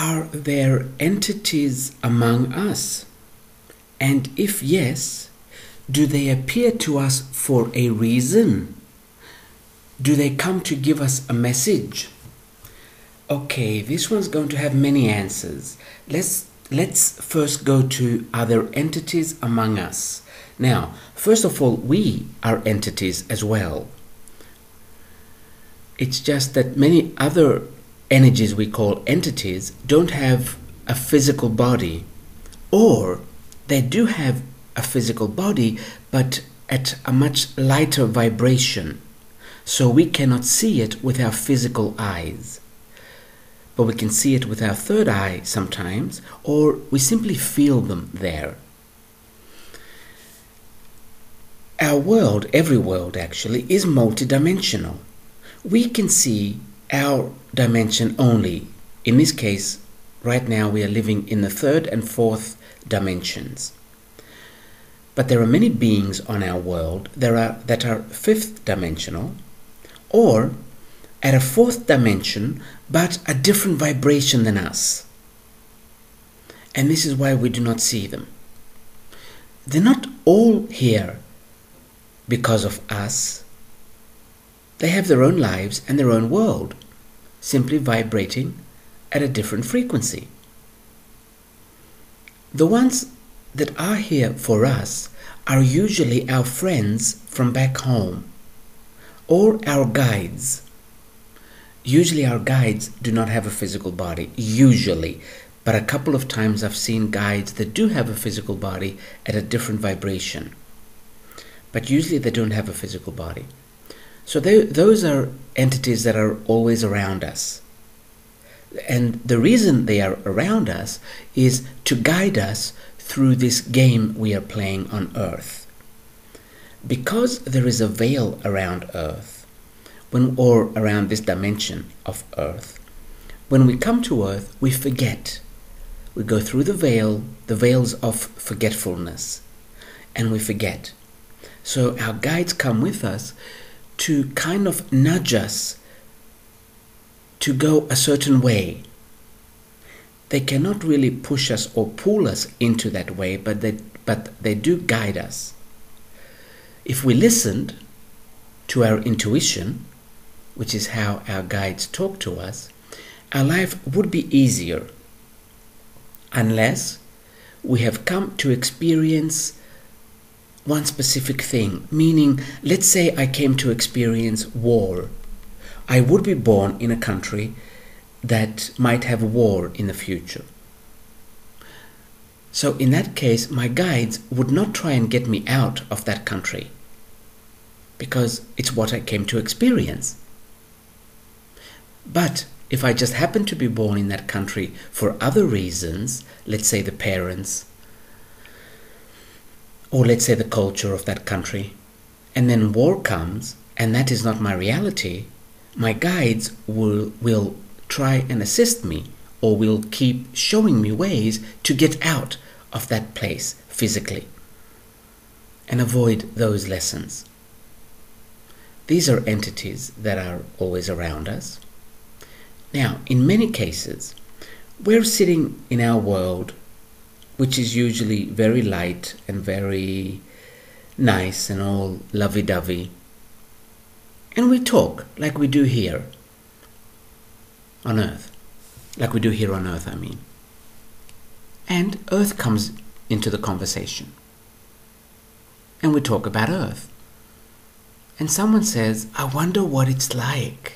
are there entities among us? And if yes, do they appear to us for a reason? Do they come to give us a message? Okay, this one's going to have many answers. Let's first go to, are there entities among us? Now, first of all, we are entities as well. It's just that many other energies we call entities don't have a physical body, or they do have a physical body but at a much lighter vibration, so we cannot see it with our physical eyes. But we can see it with our third eye sometimes, or we simply feel them there. Our world, every world actually, is multidimensional. We can see our dimension only. In this case, right now we are living in the third and fourth dimensions. But there are many beings on our world that are fifth dimensional, or at a fourth dimension, but a different vibration than us. And this is why we do not see them. They're not all here because of us. They have their own lives and their own world, simply vibrating at a different frequency. The ones that are here for us are usually our friends from back home, or our guides. Usually our guides do not have a physical body, usually, but a couple of times I've seen guides that do have a physical body at a different vibration. But usually they don't have a physical body. So those are entities that are always around us. And the reason they are around us is to guide us through this game we are playing on Earth. Because there is a veil around Earth, or around this dimension of Earth, when we come to Earth, we forget. We go through the veils of forgetfulness, and we forget. So our guides come with us to kind of nudge us to go a certain way. They cannot really push us or pull us into that way, but they do guide us. If we listened to our intuition, which is how our guides talk to us, our life would be easier, unless we have come to experience one specific thing. Meaning, let's say I came to experience war. I would be born in a country that might have war in the future. So in that case, my guides would not try and get me out of that country, because it's what I came to experience. But if I just happen to be born in that country for other reasons, let's say the parents, or let's say the culture of that country, and then war comes, and that is not my reality, my guides will try and assist me, or will keep showing me ways to get out of that place physically and avoid those lessons. These are entities that are always around us. Now, in many cases, we're sitting in our world, which is usually very light and very nice and all lovey-dovey, and we talk like we do here on Earth. Like we do here on Earth, I mean. And Earth comes into the conversation. And we talk about Earth. And someone says, I wonder what it's like.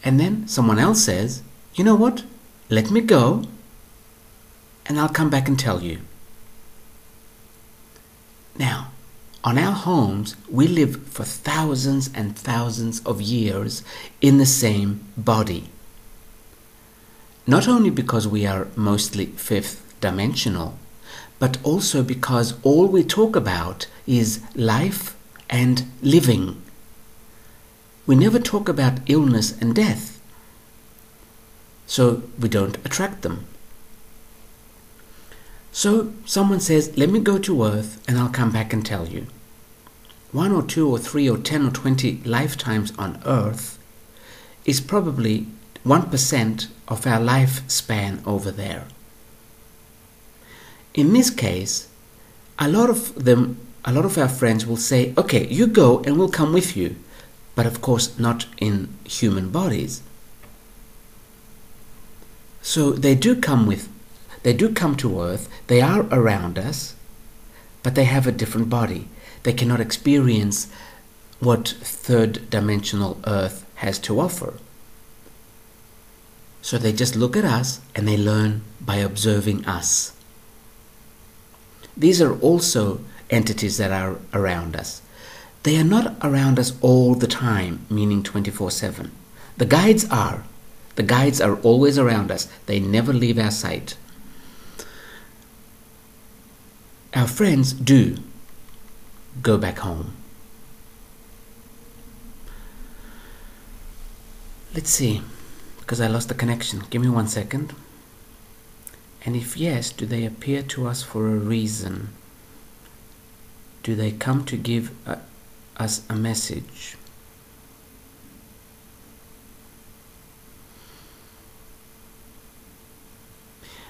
And then someone else says, you know what? Let me go, and I'll come back and tell you. Now, on our homes, we live for thousands and thousands of years in the same body. Not only because we are mostly fifth dimensional, but also because all we talk about is life and living. We never talk about illness and death, so we don't attract them. So someone says, let me go to Earth and I'll come back and tell you. 1 or 2 or 3 or 10 or 20 lifetimes on Earth is probably 1% of our lifespan over there. In this case, a lot of our friends will say, okay, you go and we'll come with you. But of course, not in human bodies. So they do come to Earth, they are around us, but they have a different body. They cannot experience what third dimensional Earth has to offer. So they just look at us and they learn by observing us. These are also entities that are around us. They are not around us all the time, meaning 24/7. The guides are. The guides are always around us. They never leave our sight. Our friends do go back home. Let's see, because I lost the connection. Give me 1 second. And if yes, do they appear to us for a reason? Do they come to give us a message?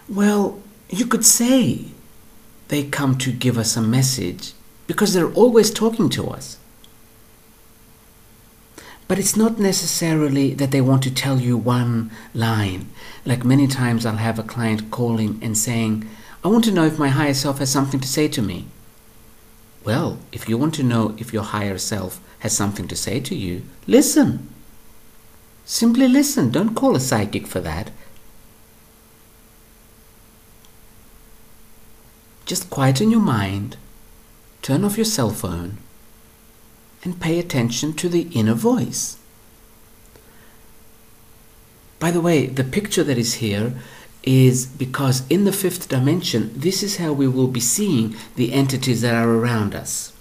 Well, you could say they come to give us a message because they're always talking to us. But it's not necessarily that they want to tell you one line. Like many times I'll have a client calling and saying, I want to know if my higher self has something to say to me. Well, if you want to know if your higher self has something to say to you, listen. Simply listen. Don't call a psychic for that. Just quieten your mind, turn off your cell phone, and pay attention to the inner voice. By the way, the picture that is here is because in the fifth dimension, this is how we will be seeing the entities that are around us,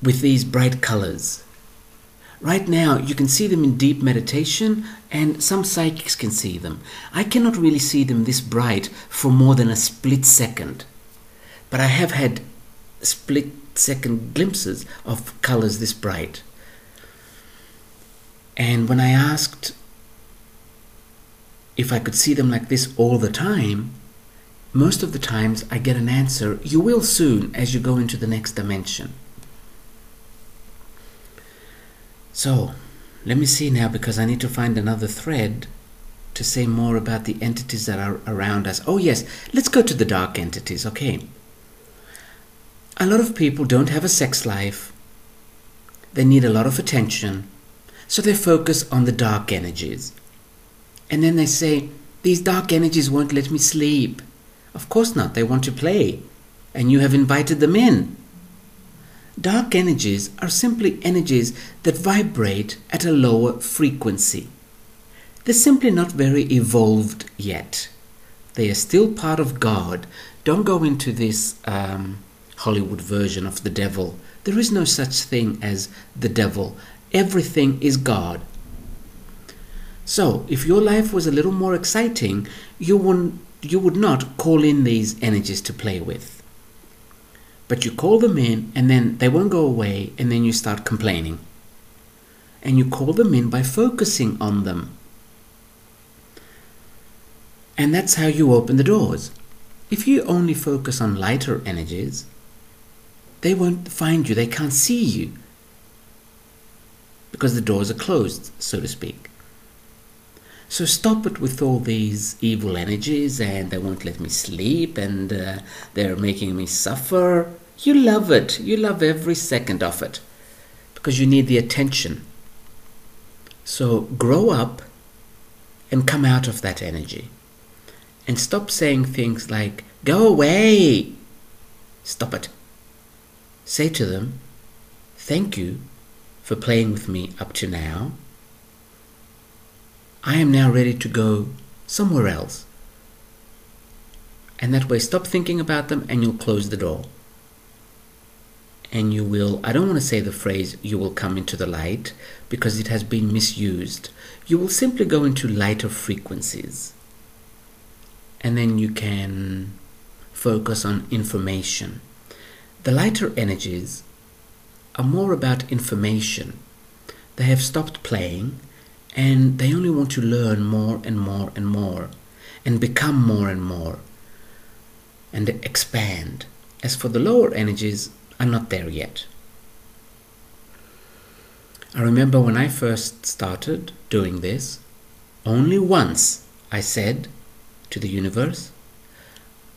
with these bright colors. Right now, you can see them in deep meditation, and some psychics can see them. I cannot really see them this bright for more than a split second, but I have had split-second glimpses of colors this bright. And when I asked if I could see them like this all the time, most of the times I get an answer, you will soon as you go into the next dimension. So, let me see now, because I need to find another thread to say more about the entities that are around us. Oh yes, let's go to the dark entities, okay. A lot of people don't have a sex life. They need a lot of attention, so they focus on the dark energies. And then they say, these dark energies won't let me sleep. Of course not, they want to play, and you have invited them in. Dark energies are simply energies that vibrate at a lower frequency. They're simply not very evolved yet. They are still part of God. Don't go into this Hollywood version of the devil. There is no such thing as the devil. Everything is God. So, if your life was a little more exciting, you would not call in these energies to play with. But you call them in, and then they won't go away, and then you start complaining. And you call them in by focusing on them. And that's how you open the doors. If you only focus on lighter energies, they won't find you, they can't see you, because the doors are closed, so to speak. So stop it with all these evil energies, and they won't let me sleep, and they're making me suffer. You love it. You love every second of it, because you need the attention. So grow up and come out of that energy. And stop saying things like, go away. Stop it. Say to them, thank you for playing with me up to now. I am now ready to go somewhere else. And that way, stop thinking about them, and you'll close the door. And you will, I don't want to say the phrase, you will come into the light, because it has been misused. You will simply go into lighter frequencies. And then you can focus on information. The lighter energies are more about information. They have stopped playing, and they only want to learn more and more and more and become more and more and expand. As for the lower energies, I'm not there yet. I remember when I first started doing this, only once I said to the universe,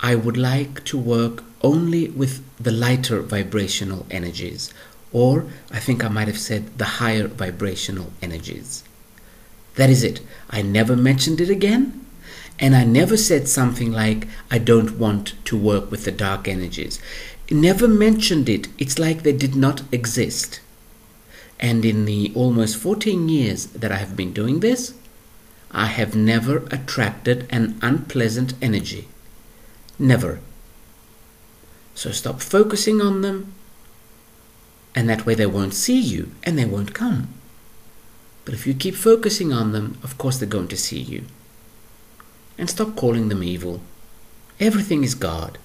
I would like to work only with the lighter vibrational energies, or I think I might have said the higher vibrational energies. That is it. I never mentioned it again, and I never said something like, I don't want to work with the dark energies. Never mentioned it. It's like they did not exist. And in the almost 14 years that I have been doing this, I have never attracted an unpleasant energy. Never. So stop focusing on them, and that way they won't see you and they won't come. But if you keep focusing on them, of course they're going to see you. And stop calling them evil. Everything is God.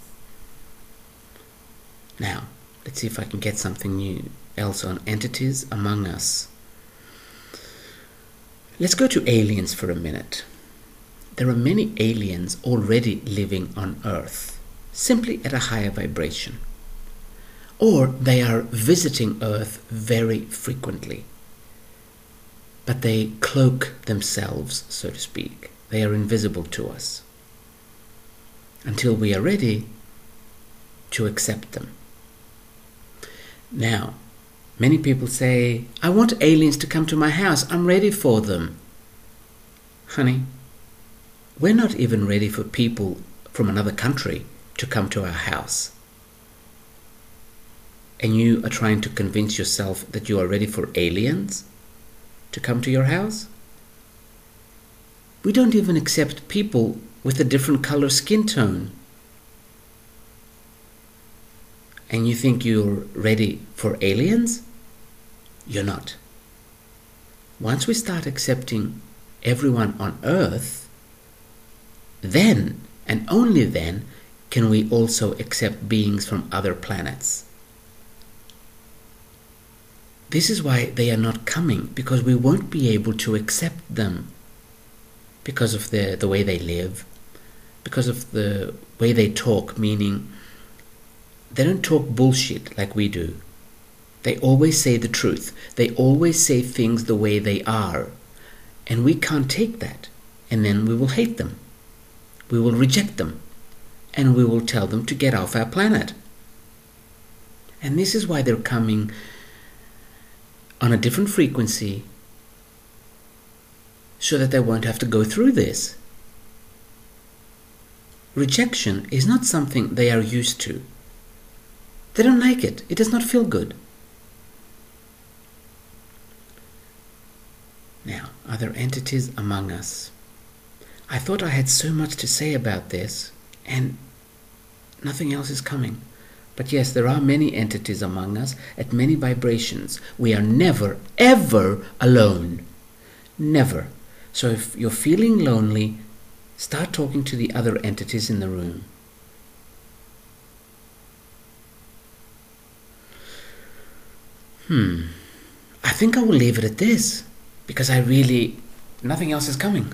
Now, let's see if I can get something new else on entities among us. Let's go to aliens for a minute. There are many aliens already living on Earth, simply at a higher vibration. Or they are visiting Earth very frequently. But they cloak themselves, so to speak. They are invisible to us until we are ready to accept them. Now, many people say, I want aliens to come to my house. I'm ready for them. Honey, we're not even ready for people from another country to come to our house. And you are trying to convince yourself that you are ready for aliens to come to your house? We don't even accept people with a different color skin tone. And you think you're ready for aliens? You're not. Once we start accepting everyone on Earth, then and only then can we also accept beings from other planets. This is why they are not coming, because we won't be able to accept them because of the way they live, because of the way they talk, meaning they don't talk bullshit like we do. They always say the truth. They always say things the way they are. And we can't take that. And then we will hate them. We will reject them. And we will tell them to get off our planet. And this is why they're coming on a different frequency, so that they won't have to go through this. Rejection is not something they are used to. They don't like it. It does not feel good. Now, are there entities among us? I thought I had so much to say about this, and nothing else is coming. But yes, there are many entities among us at many vibrations. We are never, ever alone. Never. So if you're feeling lonely, start talking to the other entities in the room. I think I will leave it at this, because nothing else is coming.